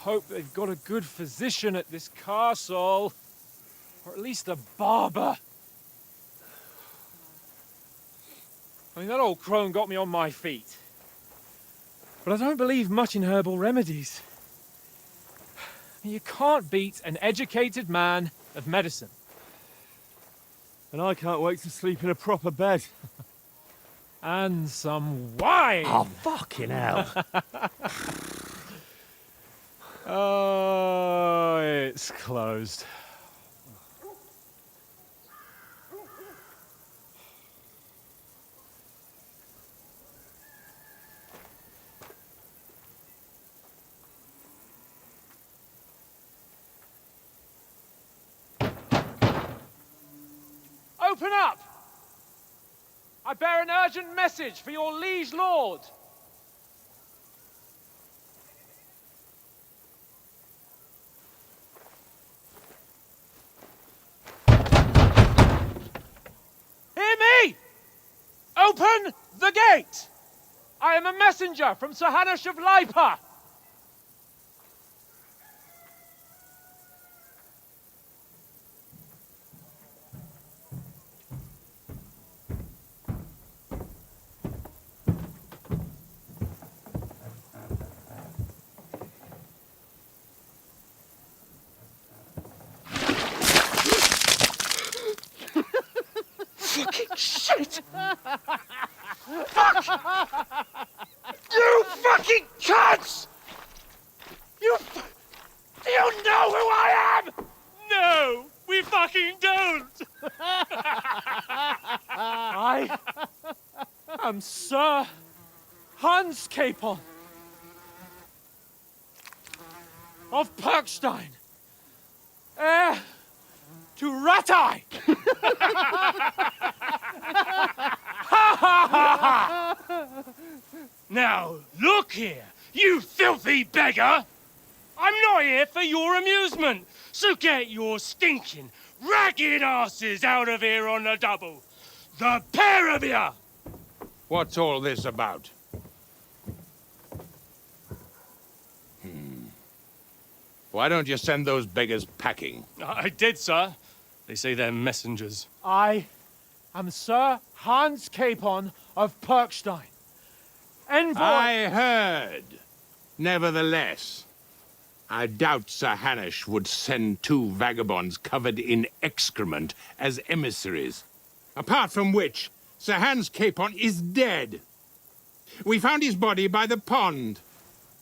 hope they've got a good physician at this castle. Or at least a barber. I mean, that old crone got me on my feet. But I don't believe much in herbal remedies. You can't beat an educated man of medicine. And I can't wait to sleep in a proper bed. And some wine! Oh, fucking hell. Oh, it's closed. Open up! I bear an urgent message for your liege lord. Hear me! Open the gate! I am a messenger from Sir Hanush of Lipa. Fucking shit! Fuck! You fucking cunts! Do you know who I am? No, we fucking don't! I am Sir Hans Capon of Perkstein, heir to Ratai! Now, look here, you filthy beggar! I'm not here for your amusement, so get your stinking, ragged asses out of here on the double. The pair of you! What's all this about? Why don't you send those beggars packing? I did, sir. They say they're messengers. I am Sir Hans Capon of Perkstein. Envoy... I heard. Nevertheless, I doubt Sir Hanush would send two vagabonds covered in excrement as emissaries. Apart from which, Sir Hans Capon is dead. We found his body by the pond.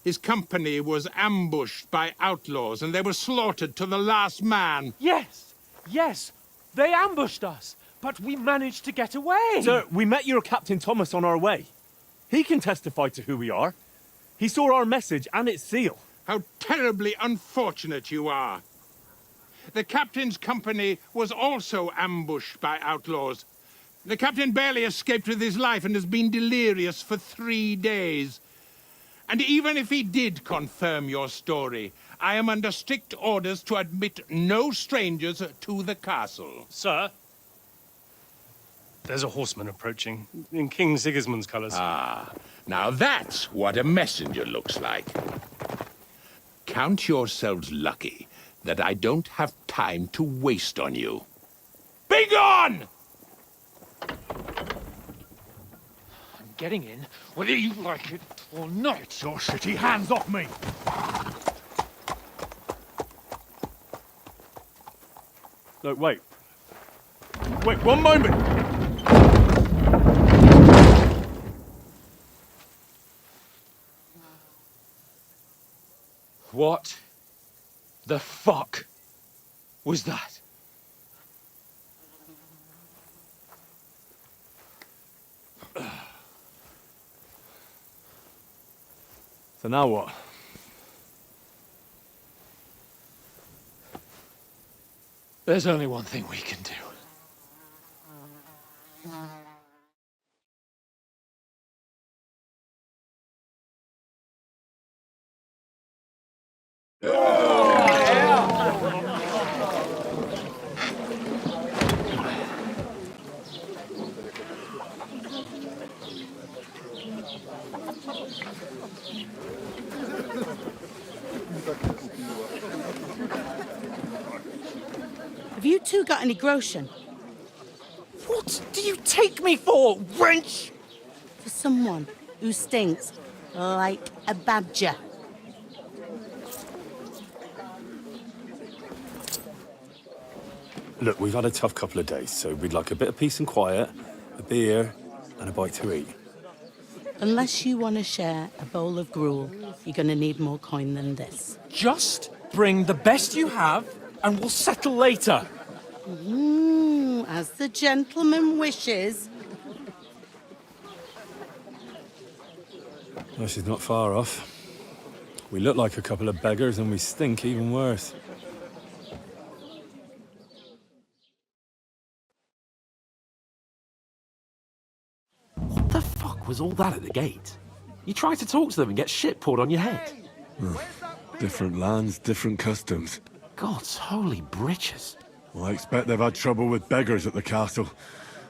His company was ambushed by outlaws, and they were slaughtered to the last man. Yes, yes, they ambushed us, but we managed to get away. Sir, we met your Captain Thomas on our way. He can testify to who we are. He saw our message and its seal. How terribly unfortunate you are. The captain's company was also ambushed by outlaws. The captain barely escaped with his life and has been delirious for 3 days. And even if he did confirm your story, I am under strict orders to admit no strangers to the castle. Sir, there's a horseman approaching in King Sigismund's colours. Ah, now that's what a messenger looks like. Count yourselves lucky that I don't have time to waste on you. Be gone! I'm getting in, whether you like it or not. Your shitty hands off me! No, wait. Wait, one moment! What the fuck was that? So now what? There's only one thing we can do. Have you two got any groschen? What do you take me for, wench? For someone who stinks like a badger. Look, we've had a tough couple of days, so we'd like a bit of peace and quiet, a beer, and a bite to eat. Unless you want to share a bowl of gruel, you're going to need more coin than this. Just bring the best you have, and we'll settle later. As the gentleman wishes. Well, she's not far off. We look like a couple of beggars, and we stink even worse. What the fuck was all that at the gate? You tried to talk to them and get shit poured on your head. Different lands, different customs. God's holy britches. Well, I expect they've had trouble with beggars at the castle,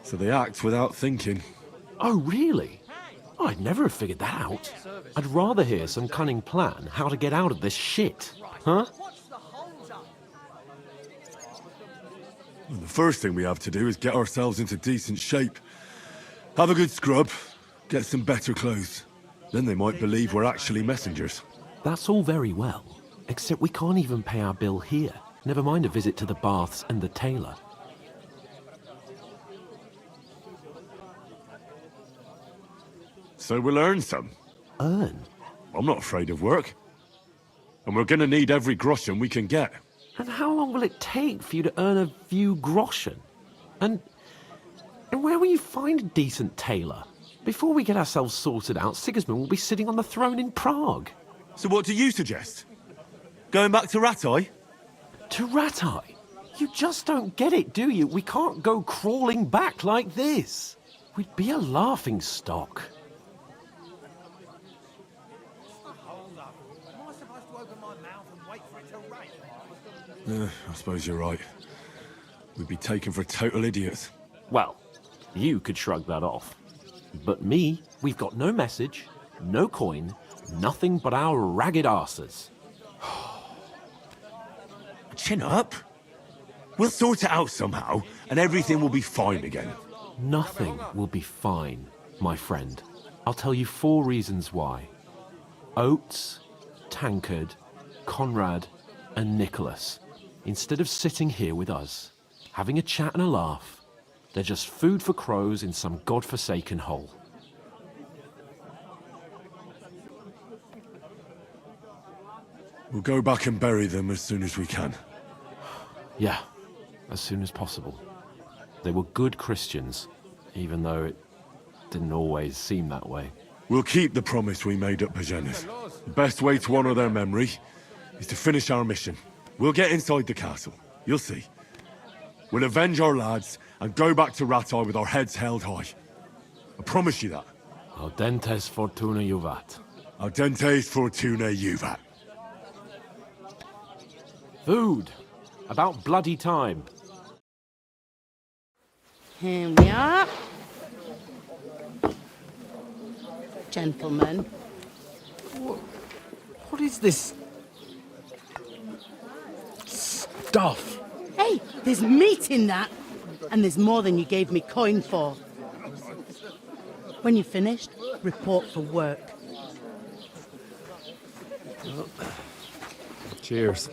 so they act without thinking. Oh, really? I'd never have figured that out. I'd rather hear some cunning plan how to get out of this shit. Huh? Well, the first thing we have to do is get ourselves into decent shape. Have a good scrub, get some better clothes. Then they might believe we're actually messengers. That's all very well, except we can't even pay our bill here. Never mind a visit to the baths and the tailor. So we'll earn some. Earn? I'm not afraid of work. And we're gonna need every groschen we can get. And how long will it take for you to earn a few groschen? And where will you find a decent tailor? Before we get ourselves sorted out, Sigismund will be sitting on the throne in Prague. So what do you suggest? Going back to Ratai? To Ratai? You just don't get it, do you? We can't go crawling back like this. We'd be a laughing stock. I suppose you're right. We'd be taken for total idiots. Well, you could shrug that off. But me, we've got no message, no coin, nothing but our ragged arses. Chin up. We'll sort it out somehow, and everything will be fine again. Nothing will be fine, my friend. I'll tell you 4 reasons why. Oates, Tankard, Conrad, and Nicholas, instead of sitting here with us, having a chat and a laugh, they're just food for crows in some godforsaken hole. We'll go back and bury them as soon as we can. Yeah, as soon as possible. They were good Christians, even though it didn't always seem that way. We'll keep the promise we made at Pagenis. The best way to honor their memory is to finish our mission. We'll get inside the castle. You'll see. We'll avenge our lads and go back to Ratai with our heads held high. I promise you that. Audentes fortuna juvat. Audentes fortuna juvat. Food. About bloody time. Here we are. Gentlemen. What is this stuff? Hey, there's meat in that. And there's more than you gave me coin for. When you're finished, report for work. Cheers.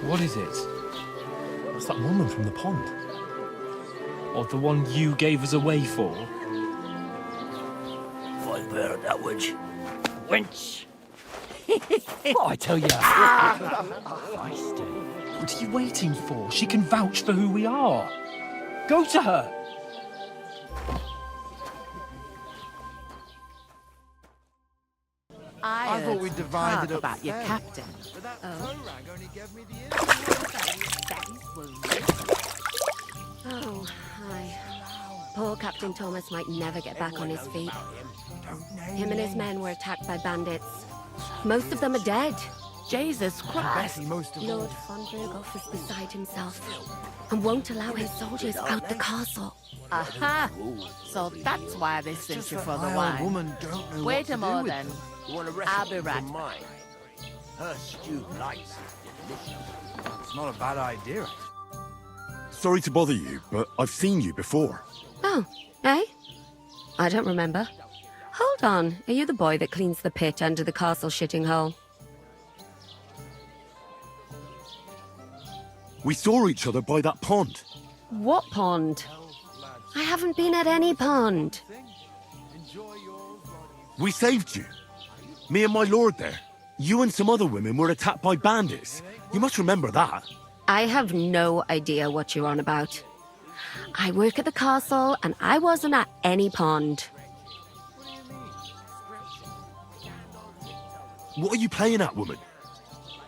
What is it? What's that woman from the pond? Or the one you gave us away for? I've heard that witch. Wench! What I tell you? What are you waiting for? She can vouch for who we are. Go to her. I thought we divided up about your fair. captain. Oh, hi. Poor Captain Thomas might never get back on his feet. Him and his men were attacked by bandits. Most of them are dead. Jesus Christ. Lord von Berghoff is beside himself and won't allow his soldiers out the castle. Aha! So that's why they sent you for the wine. Wait a more then. I'll be right back. Her stew likes it delicious. It's not a bad idea. Sorry to bother you, but I've seen you before. Oh, eh? I don't remember. Hold on, are you the boy that cleans the pit under the castle shitting hole? We saw each other by that pond. What pond? I haven't been at any pond. We saved you. Me and my lord there. You and some other women were attacked by bandits. You must remember that. I have no idea what you're on about. I work at the castle and I wasn't at any pond. What are you playing at, woman?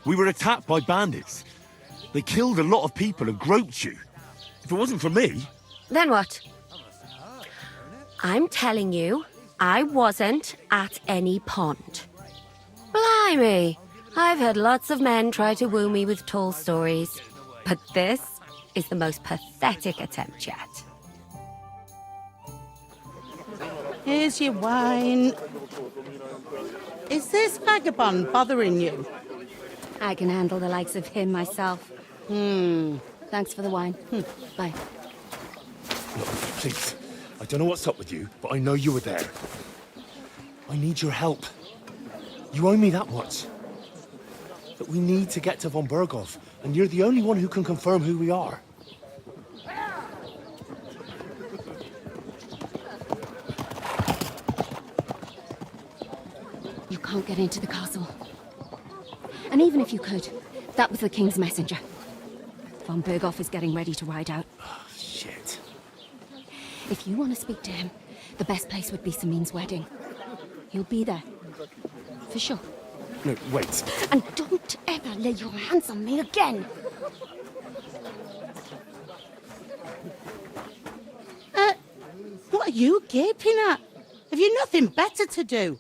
We were attacked by bandits. They killed a lot of people and groped you. If it wasn't for me... Then what? I'm telling you, I wasn't at any pond. Blimey! I've had lots of men try to woo me with tall stories, but this is the most pathetic attempt yet. Here's your wine. Is this vagabond bothering you? I can handle the likes of him myself. Thanks for the wine. Bye. Look, please. I don't know what's up with you, but I know you were there. I need your help. You owe me that much. But we need to get to von Berghoff, and you're the only one who can confirm who we are. You can't get into the castle. And even if you could, that was the king's messenger. Von Berghoff is getting ready to ride out. Oh, shit. If you want to speak to him, the best place would be Samin's wedding. He'll be there. For sure. No, wait. And don't ever lay your hands on me again! What are you gaping at? Have you nothing better to do?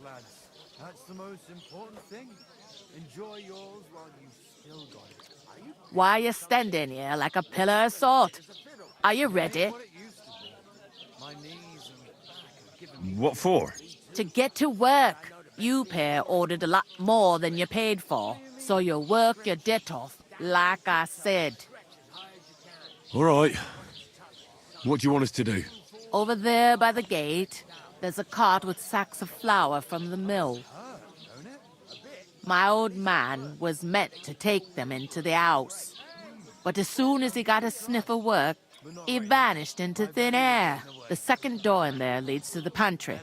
Lads, that's the most important thing. Enjoy yours while you've still got it. Why are you standing here like a pillar of salt? Are you ready? What for? To get to work. You pair ordered a lot more than you paid for, so you'll work your debt off, like I said. All right. What do you want us to do? Over there by the gate, there's a cart with sacks of flour from the mill. My old man was meant to take them into the house, but as soon as he got a sniff of work, he vanished into thin air. The second door in there leads to the pantry.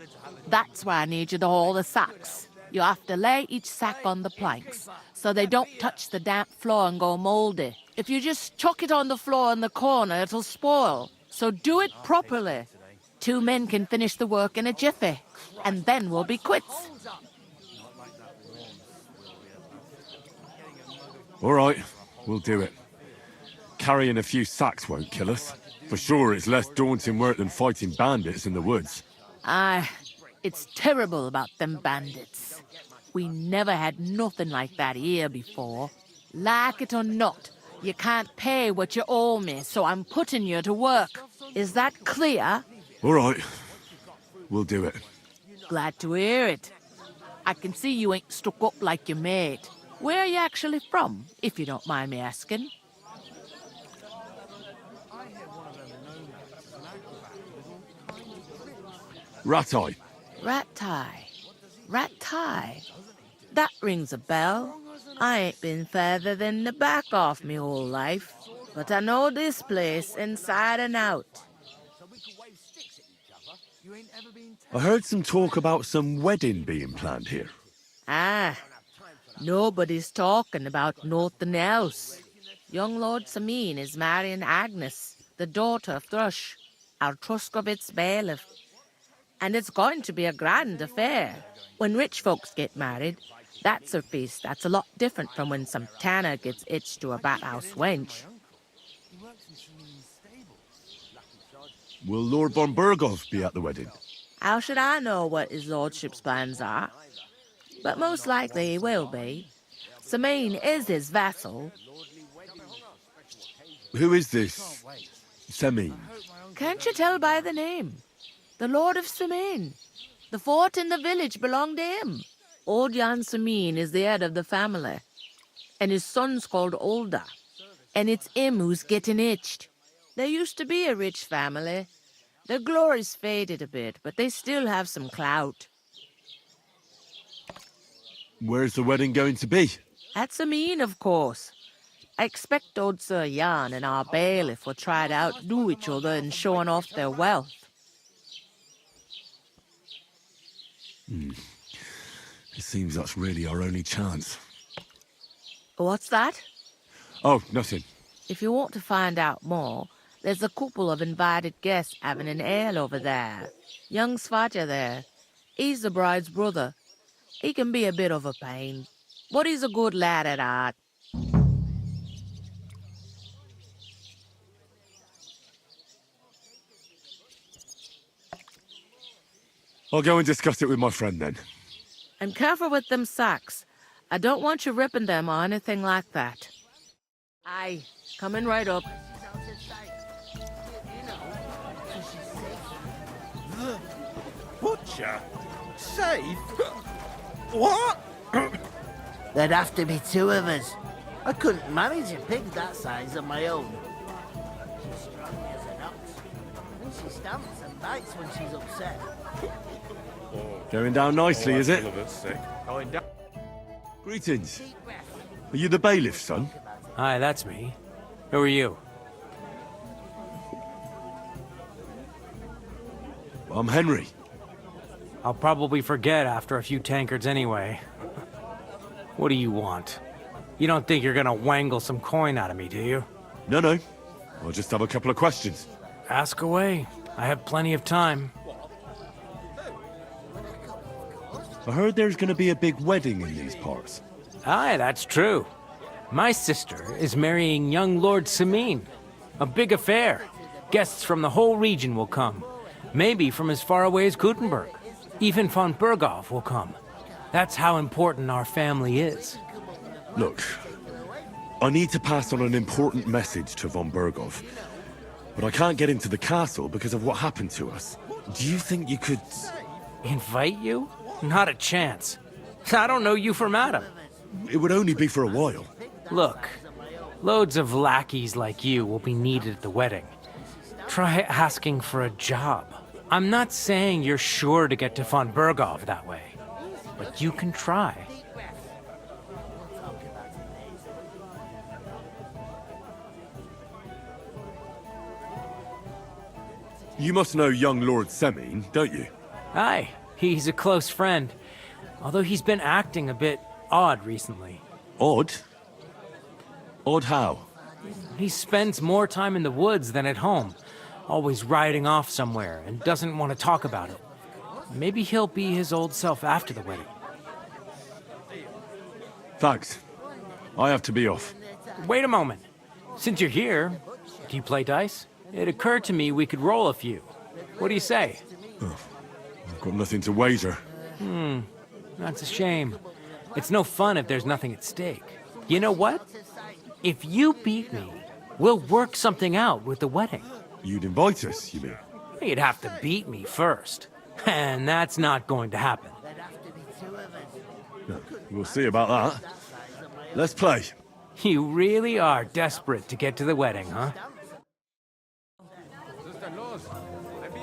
That's why I need you to haul the sacks. You have to lay each sack on the planks, so they don't touch the damp floor and go moldy. If you just chuck it on the floor in the corner, it'll spoil. So do it properly. 2 men can finish the work in a jiffy, and then we'll be quits. All right, we'll do it. Carrying a few sacks won't kill us. For sure, it's less daunting work than fighting bandits in the woods. Aye, it's terrible about them bandits. We never had nothing like that here before. Like it or not, you can't pay what you owe me, so I'm putting you to work. Is that clear? All right, we'll do it. Glad to hear it. I can see you ain't stuck up like your mate. Where are you actually from, if you don't mind me asking? Ratai. Ratai. That rings a bell. I ain't been further than the back off me whole life, but I know this place inside and out. I heard some talk about some wedding being planned here. Ah, nobody's talking about nothing else. Young Lord Samin is marrying Agnes, the daughter of Thrush, our Truskovitz bailiff. And it's going to be a grand affair. When rich folks get married, that's a feast that's a lot different from when some tanner gets hitched to a bathhouse wench. Will Lord von Berghoff be at the wedding? How should I know what his lordship's plans are? But most likely he will be. Sameen is his vassal. Who is this? Semin. Can't you tell by the name? The Lord of Sameen. The fort and the village belong to him. Old Jan Sameen is the head of the family. And his son's called Olda. And it's him who's getting itched. There used to be a rich family. Their glory's faded a bit, but they still have some clout. Where's the wedding going to be? At Sameen, of course. I expect old Sir Jan and our bailiff will try to outdo each other in showing off their wealth. It seems that's really our only chance. What's that? Oh, nothing. If you want to find out more, there's a couple of invited guests having an ale over there. Young Svaja there. He's the bride's brother. He can be a bit of a pain, but he's a good lad at heart. I'll go and discuss it with my friend then. And careful with them sacks. I don't want you ripping them or anything like that. Aye, coming right up. Butcher? Safe? What? There'd have to be two of us. I couldn't manage a pig that size on my own. She's strong as an ox. And she stamps and bites when she's upset. Going down nicely, is it? Going down. Greetings. Are you the bailiff, son? Hi, that's me. Who are you? I'm Henry. I'll probably forget after a few tankards anyway. What do you want? You don't think you're gonna wangle some coin out of me, do you? No. I'll just have a couple of questions. Ask away. I have plenty of time. I heard there's gonna be a big wedding in these parts. Aye, that's true. My sister is marrying young Lord Sameen. A big affair. Guests from the whole region will come. Maybe from as far away as Gutenberg. Even von Berghoff will come. That's how important our family is. Look, I need to pass on an important message to von Berghoff, but I can't get into the castle because of what happened to us. Do you think you could... Invite you? Not a chance. I don't know you from Adam. It would only be for a while. Look, loads of lackeys like you will be needed at the wedding. Try asking for a job. I'm not saying you're sure to get to von Berghoff that way, but you can try. You must know young Lord Semine, don't you? Aye, he's a close friend. Although he's been acting a bit odd recently. Odd? Odd how? He spends more time in the woods than at home, always riding off somewhere and doesn't want to talk about it. Maybe he'll be his old self after the wedding. Thanks. I have to be off. Wait a moment. Since you're here, do you play dice? It occurred to me we could roll a few. What do you say? Oh, I've got nothing to wager. That's a shame. It's no fun if there's nothing at stake. You know what? If you beat me, we'll work something out with the wedding. You'd invite us, you mean? You'd have to beat me first. And that's not going to happen. We'll see about that. Let's play. You really are desperate to get to the wedding, huh?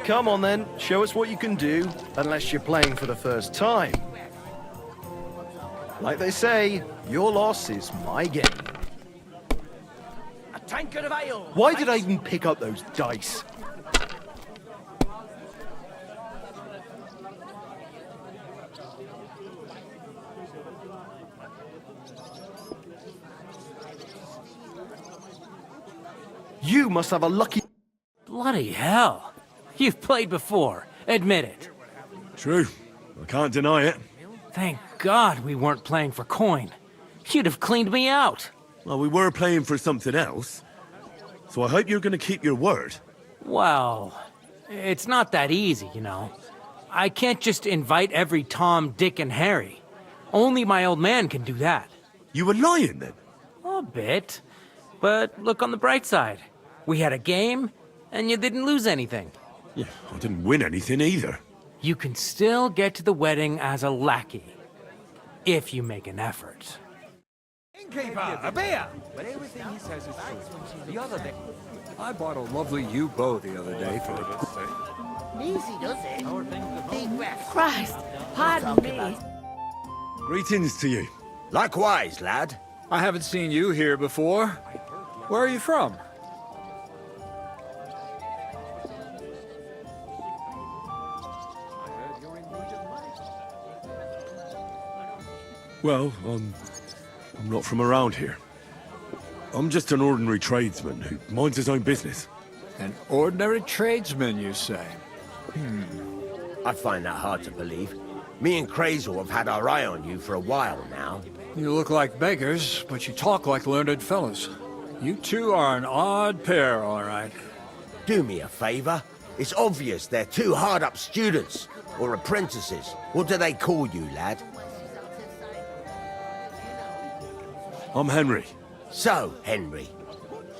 Come on then, show us what you can do, unless you're playing for the first time. Like they say, your loss is my gain. A tankard of ale! Why did I even pick up those dice? You must have a lucky... Bloody hell. You've played before. Admit it. True. I can't deny it. Thank God we weren't playing for coin. You'd have cleaned me out. Well, we were playing for something else. So I hope you're going to keep your word. Well, it's not that easy, you know. I can't just invite every Tom, Dick, and Harry. Only my old man can do that. You were lying then? A bit. But look on the bright side. We had a game, and you didn't lose anything. Yeah, I didn't win anything either. You can still get to the wedding as a lackey. If you make an effort. Innkeeper, a beer! But everything he says is true. The other day, I bought a lovely U-boat the other day for the... Easy does it. Deep breath. Christ, pardon me. Greetings to you. Likewise, lad. I haven't seen you here before. Where are you from? Well, I'm not from around here. I'm just an ordinary tradesman who minds his own business. An ordinary tradesman, you say? I find that hard to believe. Me and Crazel have had our eye on you for a while now. You look like beggars, but you talk like learned fellows. You two are an odd pair, all right. Do me a favor. It's obvious they're two hard-up students, or apprentices. What do they call you, lad? I'm Henry. So, Henry,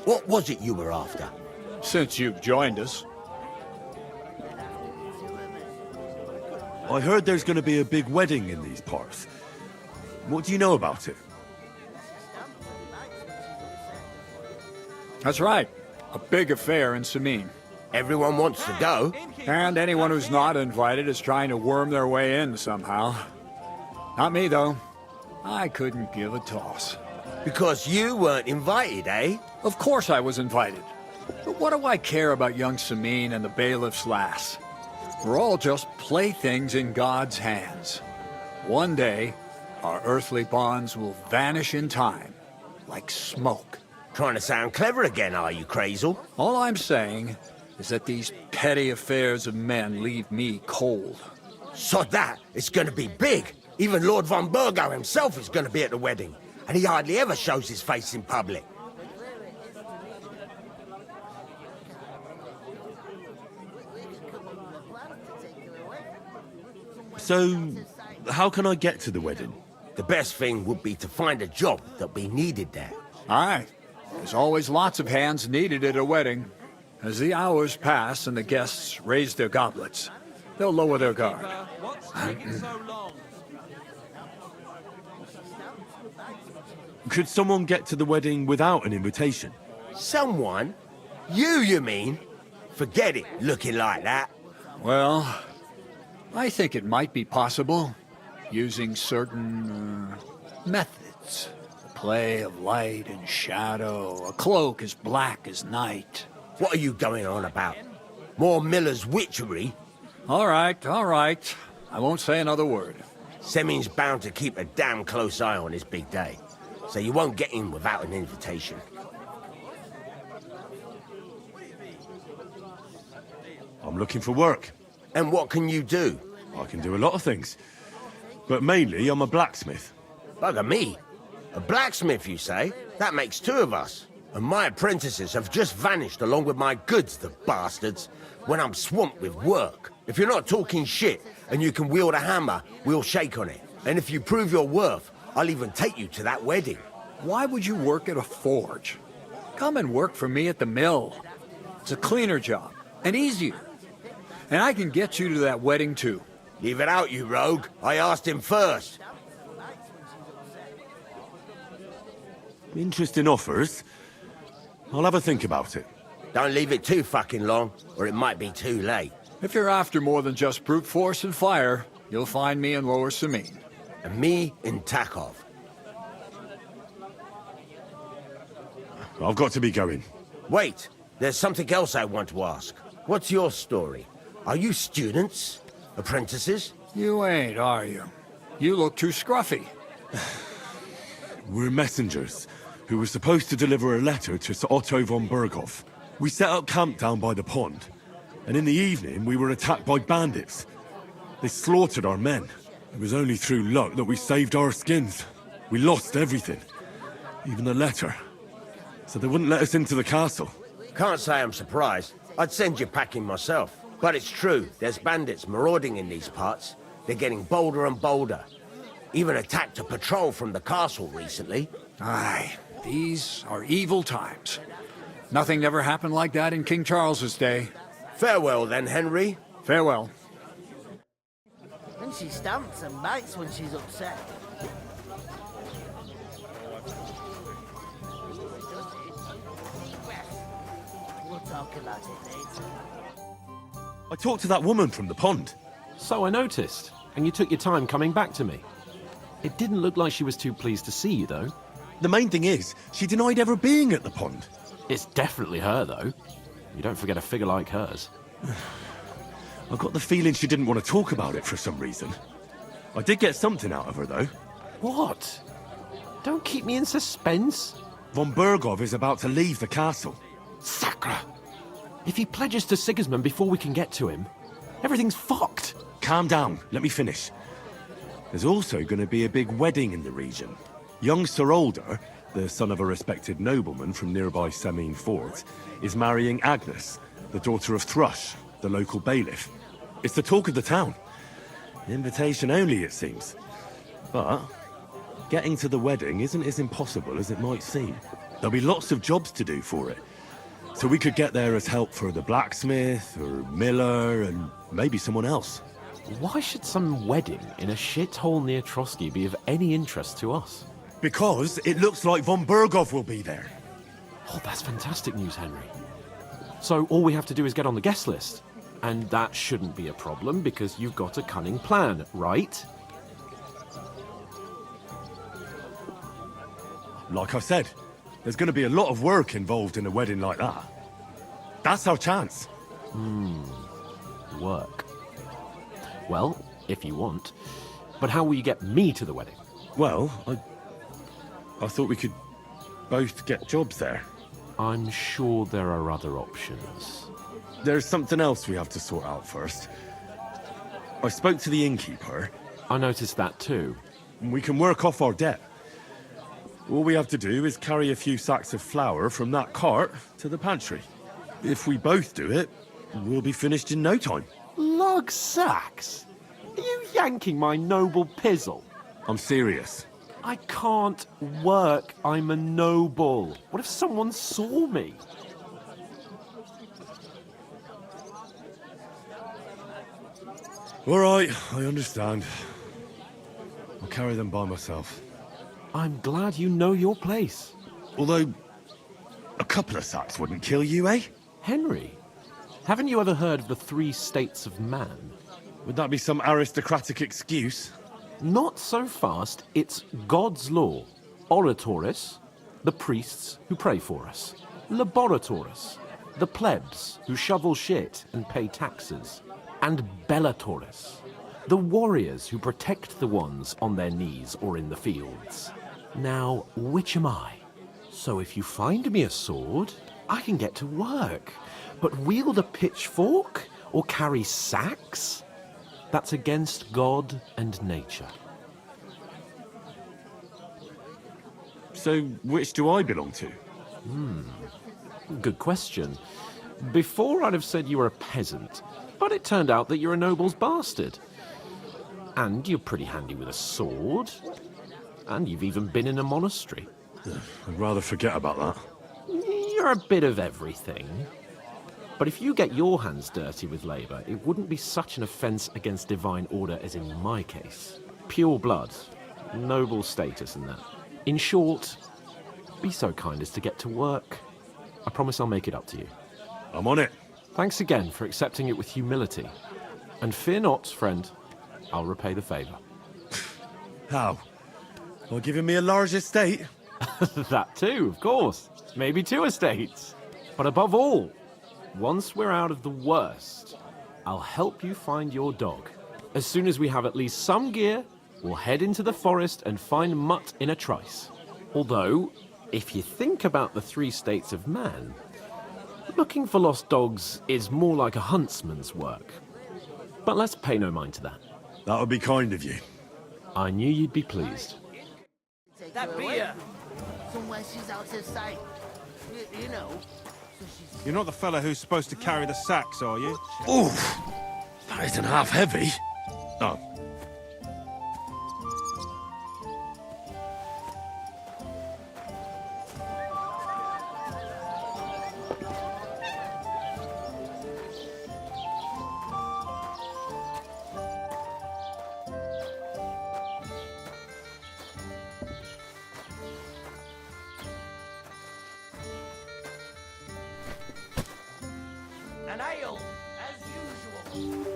what was it you were after? Since you've joined us. I heard there's going to be a big wedding in these parts. What do you know about it? That's right. A big affair in Sameen. Everyone wants to go. And anyone who's not invited is trying to worm their way in somehow. Not me, though. I couldn't give a toss. Because you weren't invited, eh? Of course I was invited. But what do I care about young Sameen and the bailiff's lass? We're all just playthings in God's hands. One day, our earthly bonds will vanish in time, like smoke. Trying to sound clever again, are you, Crazel? All I'm saying is that these petty affairs of men leave me cold. So that it's going to be big. Even Lord von Burgo himself is going to be at the wedding. And he hardly ever shows his face in public. So, how can I get to the wedding? The best thing would be to find a job that'll be needed there. Aye. There's always lots of hands needed at a wedding. As the hours pass and the guests raise their goblets, they'll lower their guard. Could someone get to the wedding without an invitation? Someone? You mean? Forget it, looking like that. Well, I think it might be possible, using certain methods. The play of light and shadow, a cloak as black as night. What are you going on about? More Miller's witchery? All right, all right. I won't say another word. Semin's bound to keep a damn close eye on his big day. So you won't get in without an invitation. I'm looking for work. And what can you do? I can do a lot of things. But mainly, I'm a blacksmith. Bugger me. A blacksmith, you say? That makes two of us. And my apprentices have just vanished along with my goods, the bastards, when I'm swamped with work. If you're not talking shit and you can wield a hammer, we'll shake on it. And if you prove your worth, I'll even take you to that wedding. Why would you work at a forge? Come and work for me at the mill. It's a cleaner job, and easier. And I can get you to that wedding, too. Leave it out, you rogue. I asked him first. Interesting offers. I'll have a think about it. Don't leave it too fucking long, or it might be too late. If you're after more than just brute force and fire, you'll find me in Lower Sameen. And me in Takov. I've got to be going. Wait, there's something else I want to ask. What's your story? Are you students? Apprentices? You ain't, are you? You look too scruffy. We're messengers who were supposed to deliver a letter to Sir Otto von Berghoff. We set up camp down by the pond, and in the evening we were attacked by bandits. They slaughtered our men. It was only through luck that we saved our skins. We lost everything, even the letter. So they wouldn't let us into the castle. Can't say I'm surprised. I'd send you packing myself. But it's true, there's bandits marauding in these parts. They're getting bolder and bolder. Even attacked a patrol from the castle recently. Aye, these are evil times. Nothing ever happened like that in King Charles's day. Farewell then, Henry. Farewell. And she stamps and bites when she's upset. We'll talk about it later. I talked to that woman from the pond. So I noticed, and you took your time coming back to me. It didn't look like she was too pleased to see you, though. The main thing is, she denied ever being at the pond. It's definitely her, though. You don't forget a figure like hers. I got the feeling she didn't want to talk about it for some reason. I did get something out of her, though. What? Don't keep me in suspense. Von Bergov is about to leave the castle. Sacre! If he pledges to Sigismund before we can get to him, everything's fucked. Calm down, let me finish. There's also going to be a big wedding in the region. Young Sir Older, the son of a respected nobleman from nearby Samine Fort, is marrying Agnes, the daughter of Thrush, the local bailiff. It's the talk of the town. Invitation only, it seems. But getting to the wedding isn't as impossible as it might seem. There'll be lots of jobs to do for it. So we could get there as help for the blacksmith, or miller, and maybe someone else. Why should some wedding in a shithole near Trotsky be of any interest to us? Because it looks like Von Bergov will be there. Oh, that's fantastic news, Henry. So all we have to do is get on the guest list. And that shouldn't be a problem because you've got a cunning plan, right? Like I said, there's going to be a lot of work involved in a wedding like that. That's our chance. Work. Well, if you want. But how will you get me to the wedding? Well, I thought we could both get jobs there. I'm sure there are other options. There's something else we have to sort out first. I spoke to the innkeeper. I noticed that too. We can work off our debt. All we have to do is carry a few sacks of flour from that cart to the pantry. If we both do it, we'll be finished in no time. Lug sacks? Are you yanking my noble pizzle? I'm serious. I can't work. I'm a noble. What if someone saw me? All right, I understand. I'll carry them by myself. I'm glad you know your place. Although, a couple of sacks wouldn't kill you, eh? Henry, haven't you ever heard of the 3 states of man? Would that be some aristocratic excuse? Not so fast. It's God's law. Oratoris, the priests who pray for us. Laboratoris, the plebs who shovel shit and pay taxes. And Bellatoris, the warriors who protect the ones on their knees or in the fields. Now, which am I? So if you find me a sword, I can get to work. But wield a pitchfork or carry sacks? That's against God and nature. So, which do I belong to? Good question. Before I'd have said you were a peasant, but it turned out that you're a noble's bastard. And you're pretty handy with a sword. And you've even been in a monastery. I'd rather forget about that. You're a bit of everything. But if you get your hands dirty with labour, it wouldn't be such an offence against divine order as in my case. Pure blood, noble status and that. In short, be so kind as to get to work. I promise I'll make it up to you. I'm on it. Thanks again for accepting it with humility. And fear not, friend, I'll repay the favour. How? By giving me a large estate? That too, of course. Maybe 2 estates. But above all, once we're out of the worst, I'll help you find your dog. As soon as we have at least some gear, we'll head into the forest and find Mutt in a trice. Although, if you think about the 3 states of man, looking for lost dogs is more like a huntsman's work. But let's pay no mind to that. That would be kind of you. I knew you'd be pleased. Take that beer. Somewhere she's out of sight. You know, You're not the fella who's supposed to carry the sacks, are you? Oof! That isn't half heavy. Oh. An ale, as usual.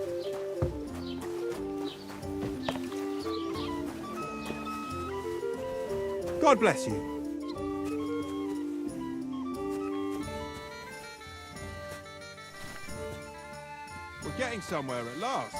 God bless you. We're getting somewhere at last.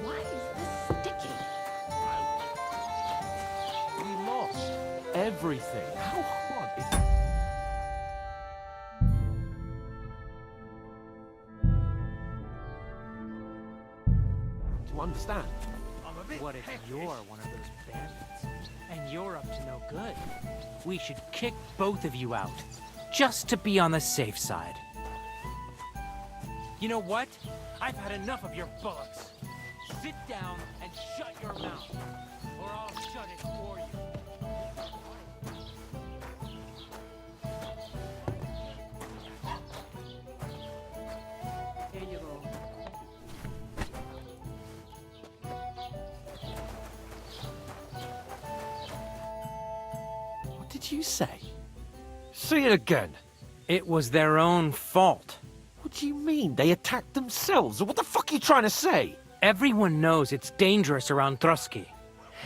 Why is this sticky? We lost everything. How hard is it? To understand. What if you're one of those bandits, and you're up to no good? We should kick both of you out, just to be on the safe side. You know what? I've had enough of your bullocks. Sit down and shut your mouth, or I'll shut it for you. Here you go. What did you say? Say it again. It was their own fault. What do you mean? They attacked themselves? What the fuck are you trying to say? Everyone knows it's dangerous around Trotsky.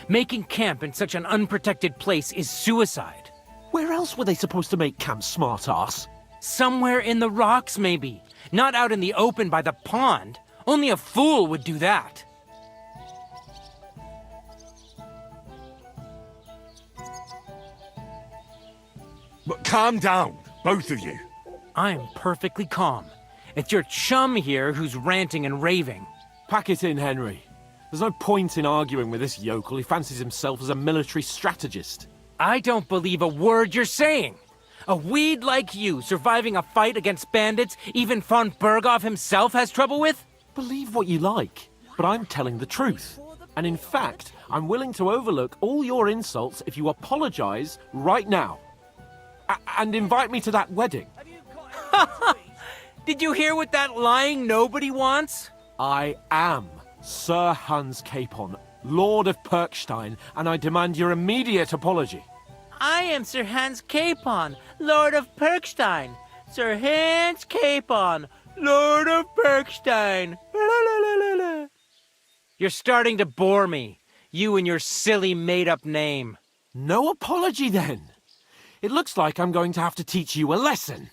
Making camp in such an unprotected place is suicide. Where else were they supposed to make camp, smart-ass? Somewhere in the rocks, maybe. Not out in the open by the pond. Only a fool would do that. But calm down, both of you. I'm perfectly calm. It's your chum here who's ranting and raving. Pack it in, Henry. There's no point in arguing with this yokel who fancies himself as a military strategist. I don't believe a word you're saying. A weed like you surviving a fight against bandits even von Berghoff himself has trouble with? Believe what you like, but I'm telling the truth. And in fact, I'm willing to overlook all your insults if you apologize right now. And invite me to that wedding. Did you hear what that lying nobody wants? I am Sir Hans Capon, Lord of Perkstein, and I demand your immediate apology. I am Sir Hans Capon, Lord of Perkstein. Sir Hans Capon, Lord of Perkstein. You're starting to bore me, you and your silly made-up name. No apology, then. It looks like I'm going to have to teach you a lesson.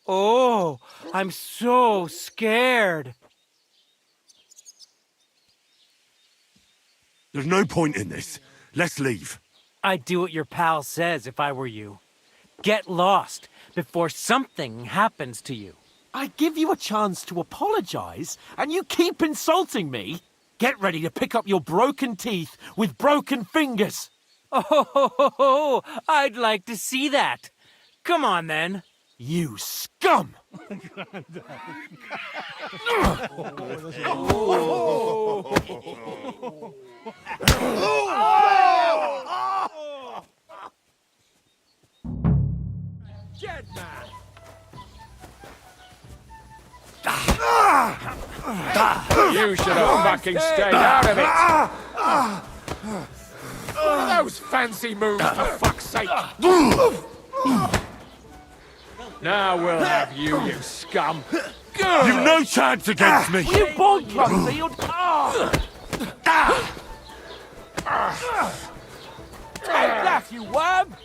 Oh, I'm so scared. There's no point in this. Let's leave. I'd do what your pal says if I were you. Get lost before something happens to you. I give you a chance to apologize, and you keep insulting me. Get ready to pick up your broken teeth with broken fingers. Oh, I'd like to see that. Come on, then. You scum! Dead man! You should have fucking stayed out of it! What are those fancy moves, for fuck's sake? Now we'll have you, you scum! You've no chance against me! You bold clumsy, you'll... Take that, you worm!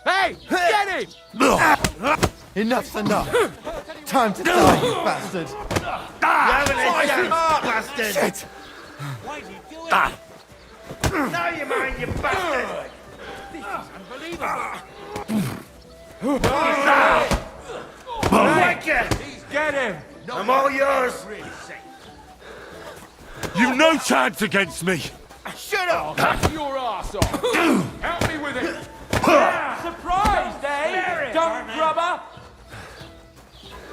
Hey, get him! Enough's enough. Time to die, you bastard. You haven't a chance, bastard! Shit! Now you mind, you bastard! Wanker! Get him! I'm all yours! You've no chance against me! Shut up! Cut your ass off! Help me with it! Surprised, eh? Dumb grubber!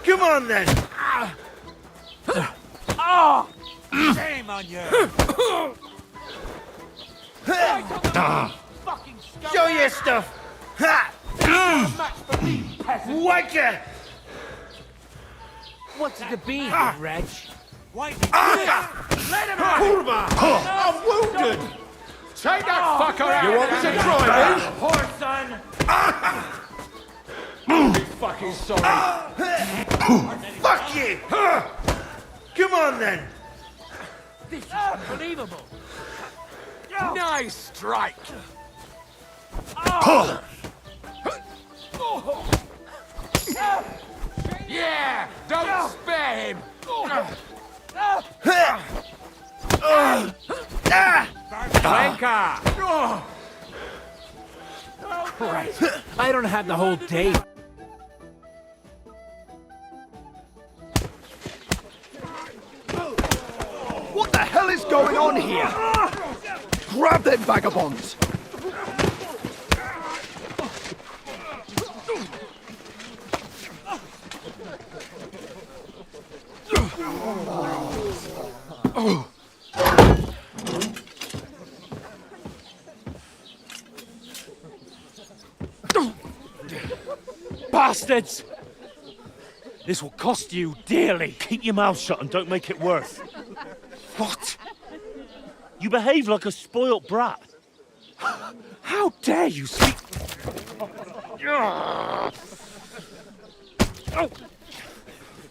Come on then! Shame on you! Show your stuff! Ha! Wanker! What's it to be, Reg? Let him out! Kurva! I'm wounded! Take that fucker out! You want me to try me? Horse son! Be fucking sorry! Fuck you! Come on then! This is unbelievable! Nice strike! Yeah! Don't spare him! Wanker! Christ, I don't have the whole day. What the hell is going on here? Grab them vagabonds! Bastards! This will cost you dearly. Keep your mouth shut and don't make it worse. What? You behave like a spoilt brat. How dare you speak...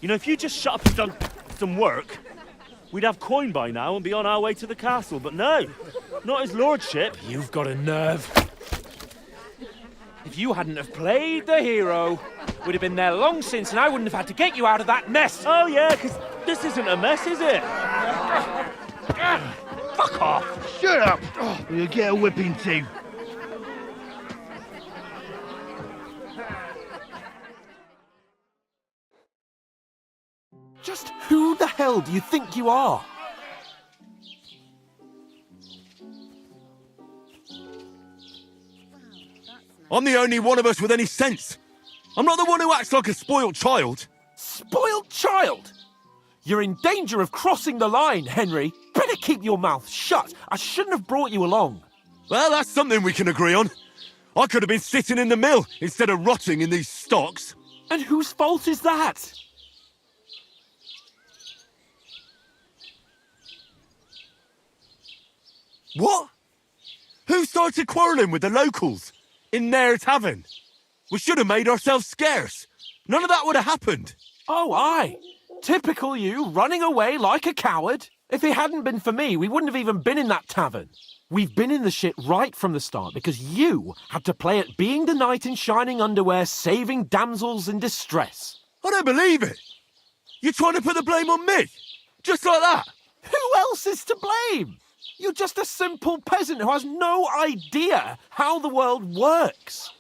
You know, if you just shut up and done some work, we'd have coin by now and be on our way to the castle. But no, not his lordship. You've got a nerve. If you hadn't have played the hero, we'd have been there long since and I wouldn't have had to get you out of that mess. Oh yeah, because this isn't a mess, is it? Fuck off. Shut up! Or you'll get a whipping too. Just who the hell do you think you are? I'm the only one of us with any sense. I'm not the one who acts like a spoiled child. Spoiled child? You're in danger of crossing the line, Henry. Better keep your mouth shut. I shouldn't have brought you along. Well, that's something we can agree on. I could have been sitting in the mill instead of rotting in these stocks. And whose fault is that? What? Who started quarrelling with the locals? In their tavern? We should have made ourselves scarce. None of that would have happened. Oh, aye. Typical you, running away like a coward. If it hadn't been for me, we wouldn't have even been in that tavern. We've been in the shit right from the start because you had to play at being the knight in shining underwear, saving damsels in distress. I don't believe it. You're trying to put the blame on me? Just like that? Who else is to blame? You're just a simple peasant who has no idea how the world works.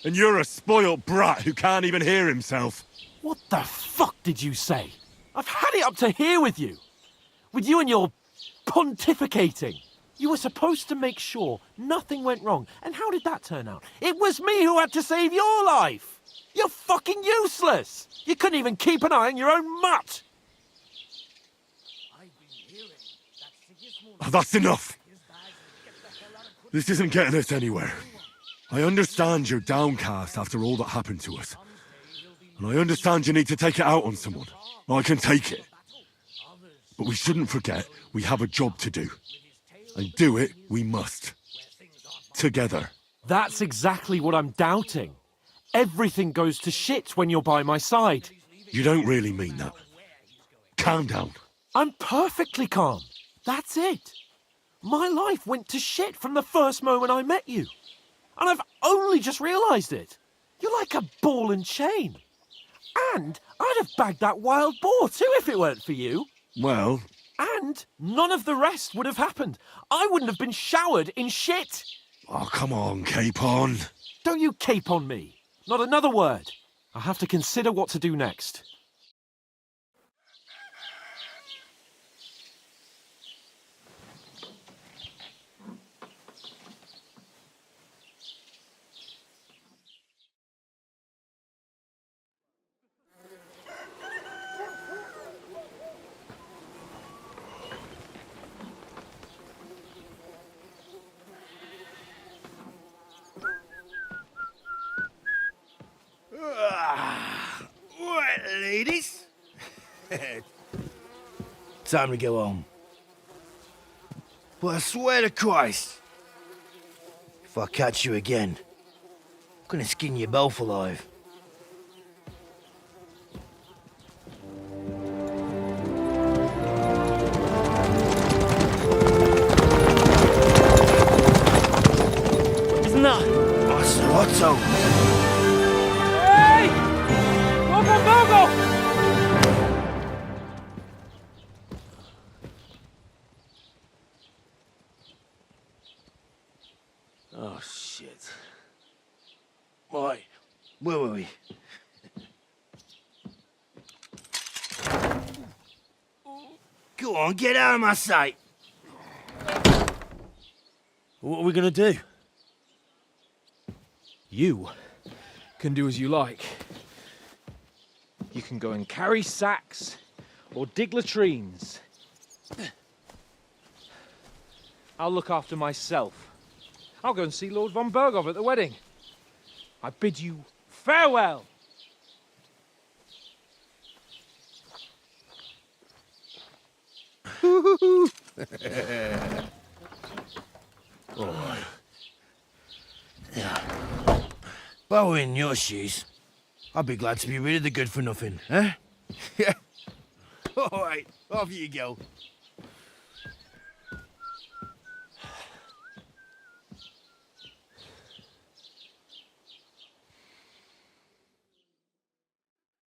And you're a spoilt brat who can't even hear himself. What the fuck did you say? I've had it up to here with you. With you and your pontificating. You were supposed to make sure nothing went wrong. And how did that turn out? It was me who had to save your life. You're fucking useless. You couldn't even keep an eye on your own mutt. Oh, that's enough. This isn't getting us anywhere. I understand you're downcast after all that happened to us. And I understand you need to take it out on someone. I can take it. But we shouldn't forget we have a job to do. And do it we must. Together. That's exactly what I'm doubting. everything goes to shit when you're by my side. You don't really mean that. Calm down. I'm perfectly calm. That's it. My life went to shit from the first moment I met you. And I've only just realised it. You're like a ball and chain. And I'd have bagged that wild boar too if it weren't for you. Well... And none of the rest would have happened. I wouldn't have been showered in shit. Oh, come on, Capon. Don't you cape on me. Not another word. I have to consider what to do next. Right, ladies. Time to go home. But I swear to Christ, if I catch you again, I'm gonna skin you both alive. Isn't that? Otto. Hey! Bogo! Oh, shit. Right, where were we? Go on, get out of my sight. What are we gonna do? You can do as you like. You can go and carry sacks or dig latrines. I'll look after myself. I'll go and see Lord von Bergov at the wedding. I bid you farewell. Alright. Yeah. If I were in your shoes, I'd be glad to be rid of the good for nothing, eh? Yeah. Alright, off you go.